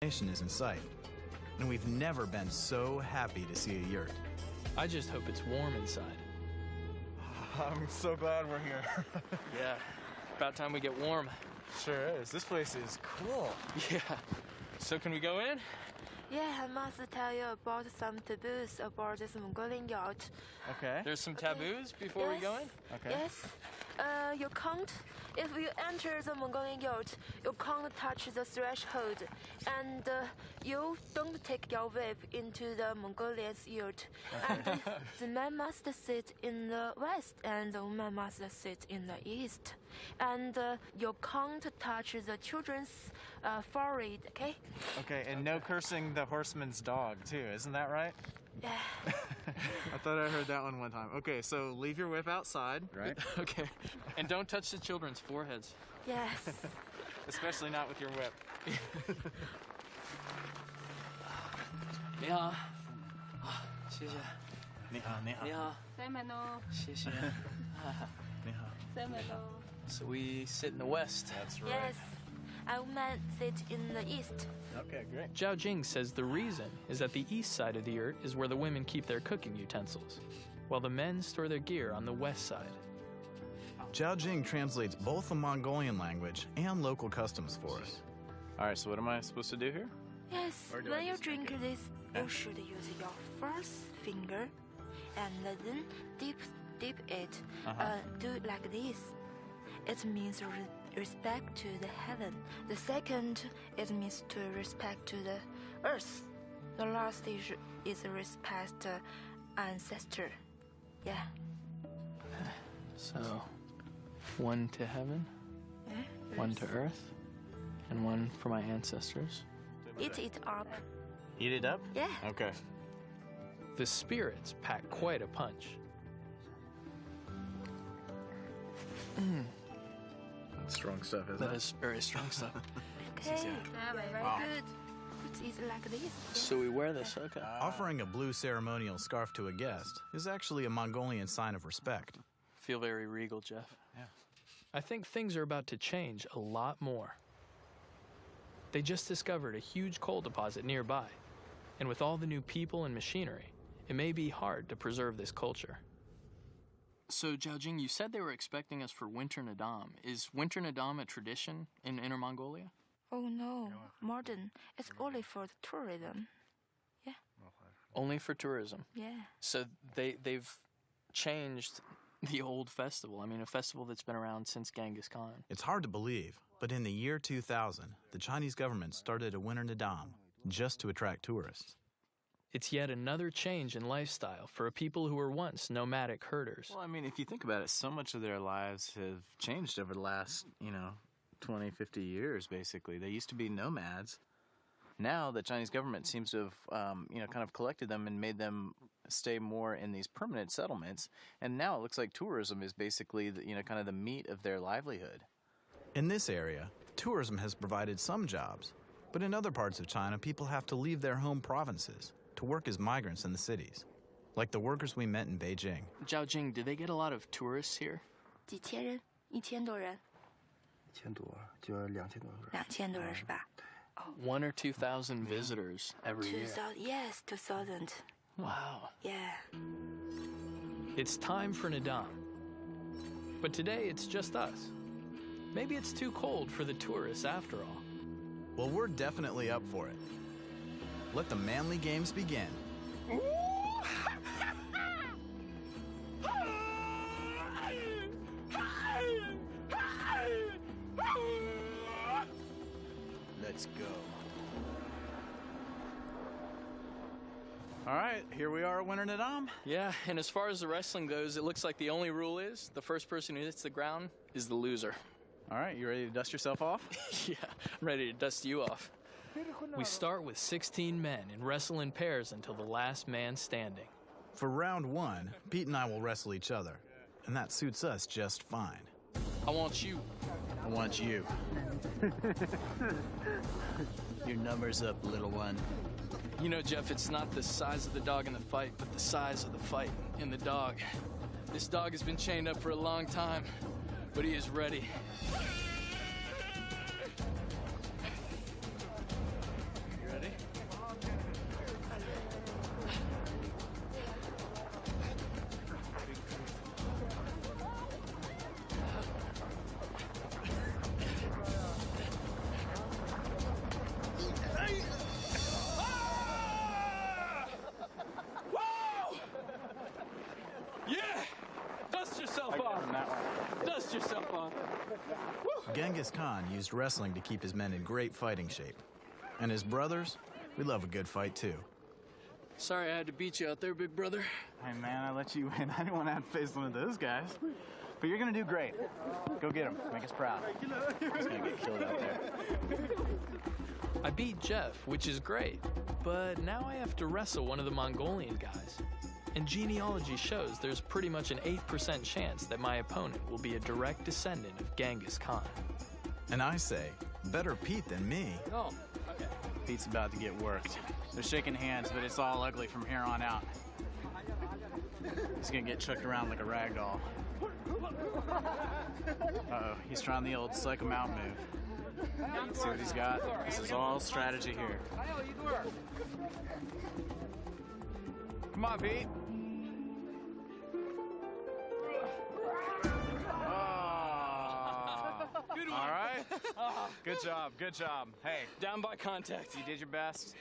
destination is in sight. And we've never been so happy to see a yurt. I just hope it's warm inside. I'm so glad we're here. Yeah, about time we get warm. Sure is. This place is cool. Yeah. So can we go in? Yeah, I must tell you about some taboos about this Mongolian yacht. Okay. There's some taboos before we go in? Okay. Yes. You can't, if you enter the Mongolian yacht, you can't touch the threshold. And you don't take your whip into the Mongolian yacht. And the man must sit in the west and the woman must sit in the east. And you can't touch the children's forehead, okay? Okay, and no cursing the horseman's dog, too. Isn't that right? Yeah. I thought I heard that one time. Okay, so leave your whip outside, right? Okay. And don't touch the children's foreheads. Yes. Especially not with your whip. 你好，谢谢。你好，你好。你好，谢谢。你好。 So we sit in the west. That's right. Yes. I woman sit in the east. Okay, great. Zhao Jing says the reason is that the east side of the yurt is where the women keep their cooking utensils, while the men store their gear on the west side. Zhao Jing translates both the Mongolian language and local customs for us. All right, so what am I supposed to do here? Yes, Or do I when you just drink drink this, you should use your first finger and then dip it. Do like this. It means respect to the heaven. The second, it means to respect to the earth. The last is respect ancestor. Yeah. So, one to heaven, one to earth, and one for my ancestors. Eat it up. Eat it up? Yeah. Okay. The spirits pack quite a punch. That's strong stuff, isn't That it? is very strong stuff. Okay. Very good. Put it like this. So we wear this, okay. Offering a blue ceremonial scarf to a guest is actually a Mongolian sign of respect. Feel very regal, Jeff. Yeah. I think things are about to change a lot more. They just discovered a huge coal deposit nearby, and with all the new people and machinery, it may be hard to preserve this culture. So, Zhao Jing, you said they were expecting us for Winter Nadam. Is Winter Nadam a tradition in Inner Mongolia? Oh no, modern. It's only for the tourism. Yeah. Only for tourism. Yeah. So they've changed the old festival. I mean, a festival that's been around since Genghis Khan. It's hard to believe, but in the year 2000, the Chinese government started a Winter Nadam just to attract tourists. It's yet another change in lifestyle for a people who were once nomadic herders. Well, I mean, if you think about it, so much of their lives have changed over the last, 20, 50 years, basically. They used to be nomads. Now the Chinese government seems to have, kind of collected them and made them stay more in these permanent settlements. And now it looks like tourism is basically, kind of the meat of their livelihood. In this area, tourism has provided some jobs, but in other parts of China, people have to leave their home provinces to work as migrants in the cities, like the workers we met in Beijing. Zhao Jing, do they get a lot of tourists here? 几千人，1000多人1000多，就要2000多个人。 ，2000多人是吧？ 1,000 or 2,000 visitors every year. 2000, yes, 2000. Wow. Yeah. It's time for Nadam. But today it's just us. Maybe it's too cold for the tourists after all. Well, we're definitely up for it. Let the manly games begin. Let's go. All right, here we are at Winter Nadam. Yeah, and as far as the wrestling goes, it looks like the only rule is the first person who hits the ground is the loser. All right, you ready to dust yourself off? Yeah, I'm ready to dust you off. We start with 16 men and wrestle in pairs until the last man standing. For round one, Pete and I will wrestle each other, and that suits us just fine. I want you. I want you. Your number's up, little one. You know, Jeff, it's not the size of the dog in the fight, but the size of the fight in the dog. This dog has been chained up for a long time, but he is ready. yourself on. Genghis Khan used wrestling to keep his men in great fighting shape. And his brothers, we love a good fight too. Sorry I had to beat you out there, big brother. Hey, man, I let you win. I didn't want to have to face one of those guys. But you're going to do great. Go get him. Make us proud. He's going to get killed out there. I beat Jeff, which is great, but now I have to wrestle one of the Mongolian guys. And genealogy shows there's pretty much an 8% chance that my opponent will be a direct descendant of Genghis Khan. And I say, better Pete than me. Oh, okay. Pete's about to get worked. They're shaking hands, but it's all ugly from here on out. He's going to get chucked around like a rag doll. Uh-oh, he's trying the old psych him out move. See what he's got? This is all strategy here. Come on, Pete. Good one. All right. Good job, good job. Hey, Down by contact. you did your best.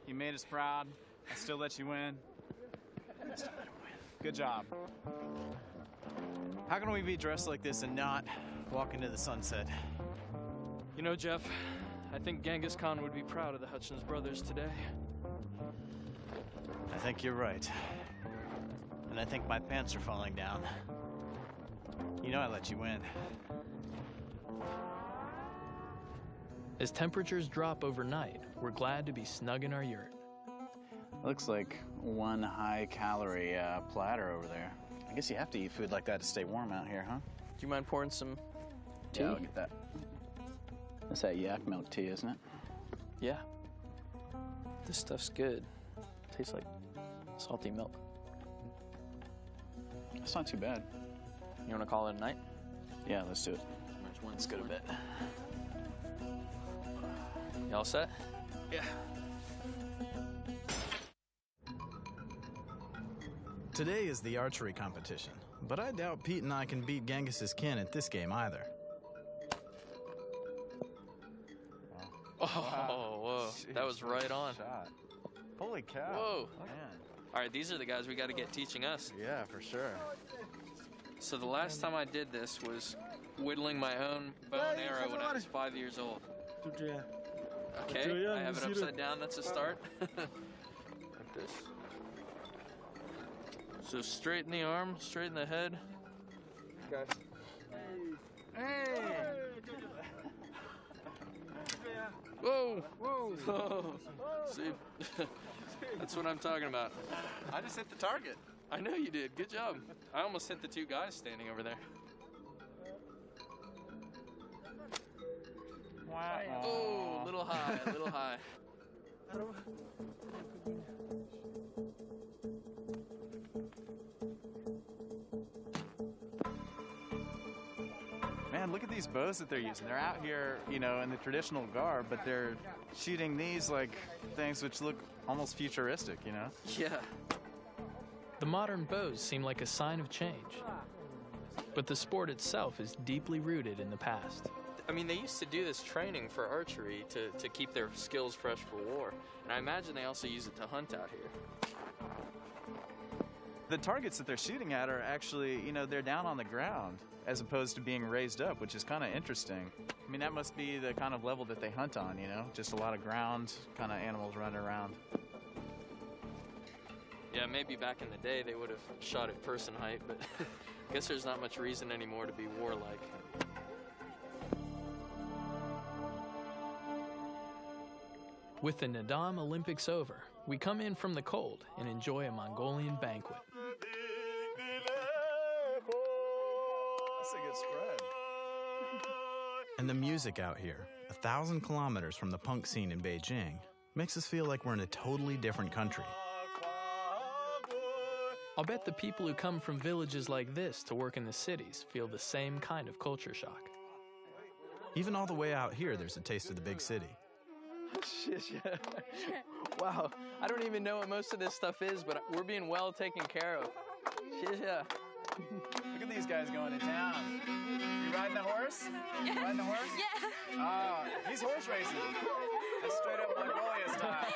You made us proud. I still let you win. Good job. How can we be dressed like this and not walk into the sunset? You know, Jeff, I think Genghis Khan would be proud of the Hutchins brothers today. I think you're right. And I think my pants are falling down. You know I let you win. As temperatures drop overnight, we're glad to be snug in our yurt. Looks like one high-calorie platter over there. I guess you have to eat food like that to stay warm out here, huh? Do you mind pouring some tea? Yeah, I'll get that. That's that yak milk tea, isn't it? Yeah. This stuff's good. Tastes like salty milk. It's not too bad. You want to call it a night? Yeah, let's do it. Let's go to bed. You all set? Yeah. Today is the archery competition, but I doubt Pete and I can beat Genghis's kin at this game either. Oh, whoa. Jeez, That was right on. Shot. Holy cow. Whoa. Man. All right, these are the guys we got to get teaching us. Yeah, for sure. So the last time I did this was whittling my own bow and arrow when I was 5 years old. Okay, I have it upside down. That's a start. Like this. So straighten the arm, straighten the head. Okay. Hey! Whoa! Whoa! See, that's what I'm talking about. I just hit the target. I know you did. Good job. I almost hit the two guys standing over there. Wow. Oh, a little high, a little high. Man, look at these bows that they're using. They're out here, you know, in the traditional garb, but they're shooting these like things which look almost futuristic, you know? Yeah. The modern bows seem like a sign of change, but the sport itself is deeply rooted in the past. I mean, they used to do this training for archery to keep their skills fresh for war. And I imagine they also use it to hunt out here. The targets that they're shooting at are actually, you know, they're down on the ground as opposed to being raised up, which is kind of interesting. I mean, that must be the kind of level that they hunt on, you know? Just a lot of ground kind of animals running around. Yeah, maybe back in the day they would have shot at person height, but I guess there's not much reason anymore to be warlike. With the Nadam Olympics over, we come in from the cold and enjoy a Mongolian banquet. That's a good spread. And the music out here, 1,000 kilometers from the punk scene in Beijing, makes us feel like we're in a totally different country. I'll bet the people who come from villages like this to work in the cities feel the same kind of culture shock. Even all the way out here, there's a taste of the big city. Wow, I don't even know what most of this stuff is, but we're being well taken care of. Look at these guys going to town. You riding a horse? Yeah. You riding a horse? Yeah. Oh, he's horse racing. That's straight up Mongolia style.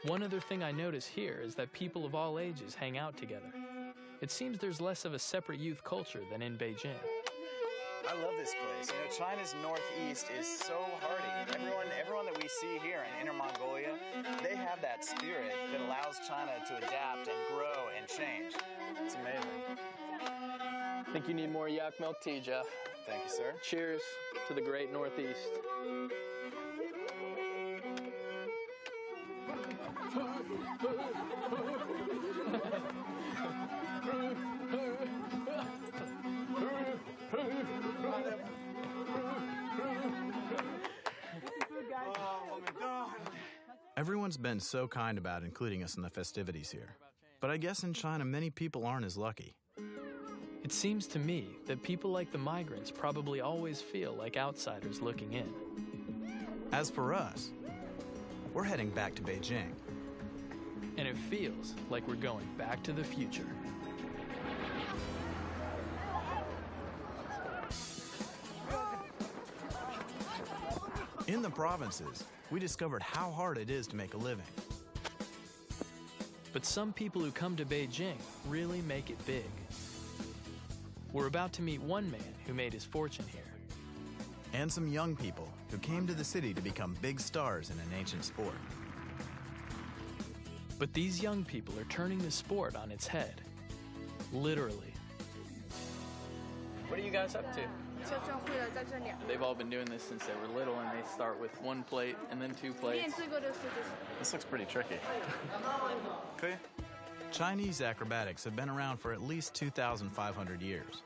One other thing I notice here is that people of all ages hang out together. it seems there's less of a separate youth culture than in Beijing. I love this place. You know, China's northeast is so hardy. Everyone that we see here in Inner Mongolia, they have that spirit that allows China to adapt and grow and change. It's amazing. I think you need more yak milk tea, Jeff. Thank you, sir. Cheers to the great Northeast. Everyone's been so kind about including us in the festivities here. But I guess in China, many people aren't as lucky. It seems to me that people like the migrants probably always feel like outsiders looking in. As for us, we're heading back to Beijing. And it feels like we're going back to the future. In the provinces, we discovered how hard it is to make a living. But some people who come to Beijing really make it big. We're about to meet one man who made his fortune here. And some young people who came to the city to become big stars in an ancient sport. But these young people are turning the sport on its head. Literally. What are you guys up to? They've all been doing this since they were little, and they start with 1 plate and then 2 plates. This looks pretty tricky. Okay. Chinese acrobatics have been around for at least 2,500 years.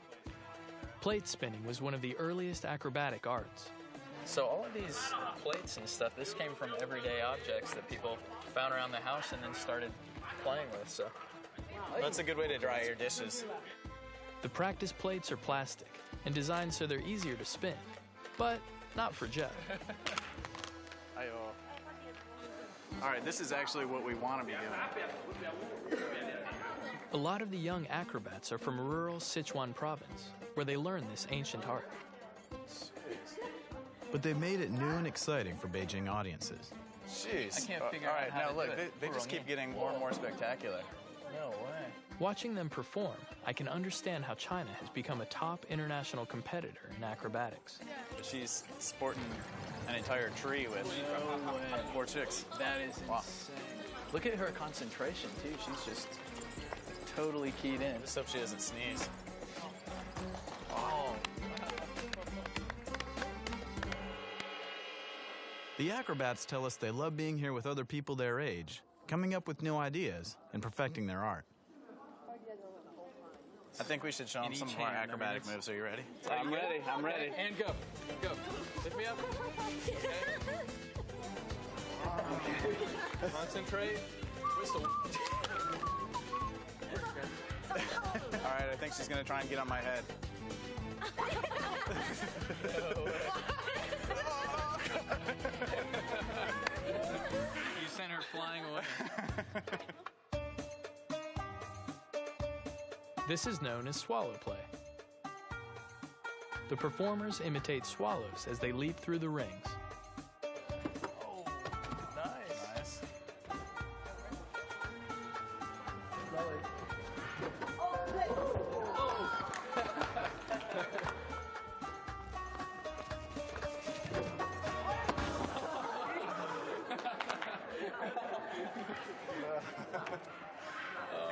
Plate spinning was one of the earliest acrobatic arts. So all of these plates and stuff, this came from everyday objects that people found around the house and then started playing with. So That's a good way to dry your dishes. The practice plates are plastic and designed so they're easier to spin, but not for Jeff. All right, this is actually what we want to be doing. A lot of the young acrobats are from rural Sichuan province, where they learn this ancient art. But they've made it new and exciting for Beijing audiences. Jeez. I can't figure all out right, how now to look, do it. they just keep getting more and more spectacular. no way. Watching them perform, I can understand how China has become a top international competitor in acrobatics. She's sporting an entire tree with 4 chicks. That is insane. Look at her concentration too. She's just totally keyed in. Just hope she doesn't sneeze. Oh. The acrobats tell us they love being here with other people their age, coming up with new ideas, and perfecting their art. I think we should show them some of our acrobatic moves. Are you ready? I'm ready. I'm ready. And go. Go. Lift me up. Okay. Concentrate. Whistle. All right, I think she's going to try and get on my head. You sent her flying away. This is known as swallow play. The performers imitate swallows as they leap through the rings. Oh, nice. Nice.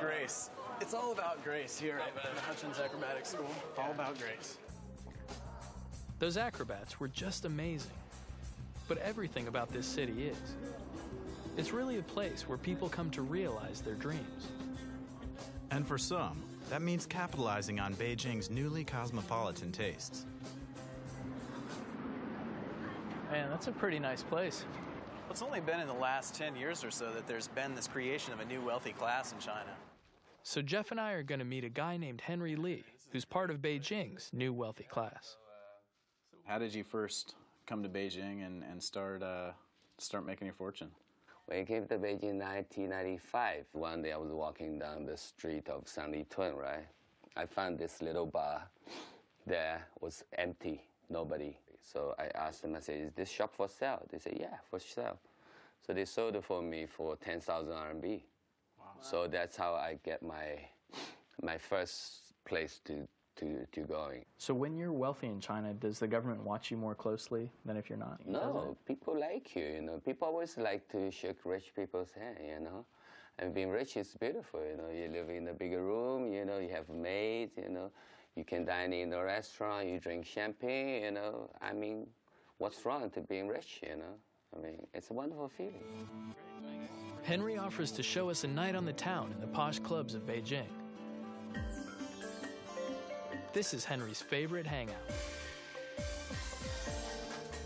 Grace. It's all about grace here at the Hutchins Acrobatic School. All about grace. Those acrobats were just amazing. But everything about this city is. It's really a place where people come to realize their dreams. And for some, that means capitalizing on Beijing's newly cosmopolitan tastes. Man, that's a pretty nice place. It's only been in the last 10 years or so that there's been this creation of a new wealthy class in China. So Jeff and I are going to meet a guy named Henry Lee, who's part of Beijing's new wealthy class. How did you first come to Beijing and start making your fortune? When I came to Beijing in 1995, one day I was walking down the street of Sanlitun, right? I found this little bar there was empty, nobody. So I asked them, I said, is this shop for sale? They said, yeah, for sale. So they sold it for me for 10,000 RMB. Wow. So that's how I get my my first place to going. So when you're wealthy in China, does the government watch you more closely than if you're not? No, people like you, you know. People always like to shake rich people's hand, you know. And being rich is beautiful, you know. You live in a bigger room, you know, you have maids, you know. You can dine in a restaurant, you drink champagne, you know. I mean, what's wrong to being rich, you know? I mean, it's a wonderful feeling. Henry offers to show us a night on the town in the posh clubs of Beijing. This is Henry's favorite hangout.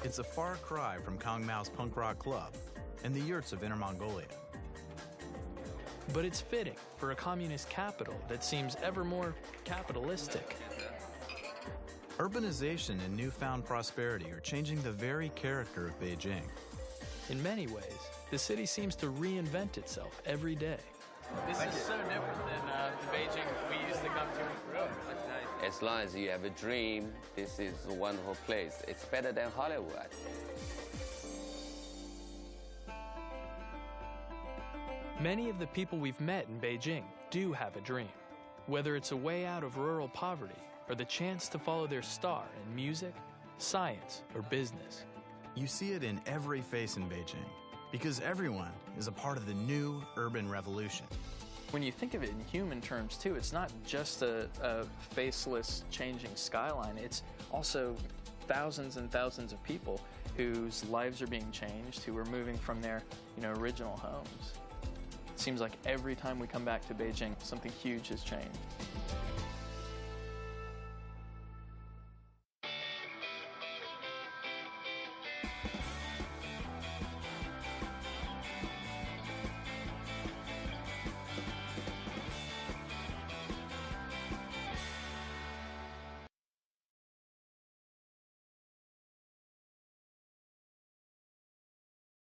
It's a far cry from Kang Mao's punk rock club and the yurts of Inner Mongolia. But it's fitting for a communist capital that seems ever more capitalistic. Urbanization and newfound prosperity are changing the very character of Beijing. In many ways, the city seems to reinvent itself every day. This is so different than the Beijing we used to come to. As long as you have a dream, this is a wonderful place. It's better than Hollywood. Many of the people we've met in Beijing do have a dream, whether it's a way out of rural poverty or the chance to follow their star in music, science, or business. You see it in every face in Beijing, because everyone is a part of the new urban revolution. When you think of it in human terms, too, it's not just a faceless changing skyline. It's also thousands and thousands of people whose lives are being changed, who are moving from their original homes. It seems like every time we come back to Beijing, something huge has changed.